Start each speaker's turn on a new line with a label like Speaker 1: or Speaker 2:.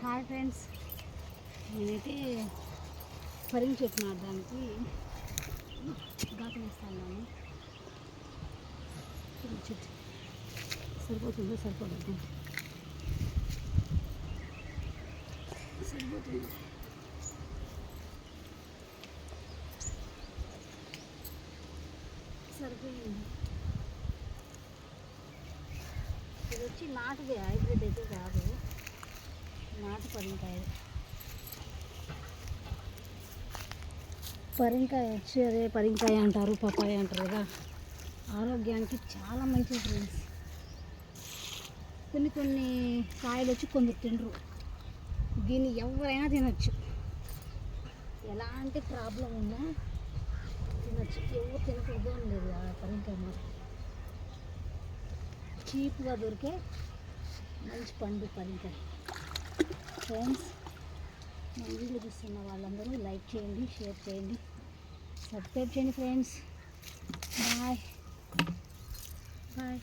Speaker 1: Hi friends, నేనైతే పరింగ్ చెట్టు నాటడానికి ఘాతం వేస్తాను. చెట్టు సరిపోతుందో సరిపోతుంది సరిపోయింది. ఇది వచ్చి నాటుది, హైబ్రిడ్ అయితే కాదు, నాటు పరింకాయ. పరింకాయ వచ్చి అదే పరింకాయ అంటారు, పపాయ అంటారు కదా, ఆరోగ్యానికి చాలా మంచిది ఫ్రెండ్స్. కొన్ని కాయలు వచ్చి కొందరు తినరు, దీన్ని ఎవరైనా తినచ్చు, ఎలాంటి ప్రాబ్లం ఉన్నా తినచ్చు. ఎవరు తినకూడదు అని లేదు. ఆ పరింకాయ మాత్రం చీప్గా దొరికే మంచి పండు పరింకాయ. ఫ్రెండ్స్, మన వీడియో చూస్తున్న వాళ్ళందరూ లైక్ చేయండి, షేర్ చేయండి, సబ్స్క్రైబ్ చేయండి ఫ్రెండ్స్. Bye bye.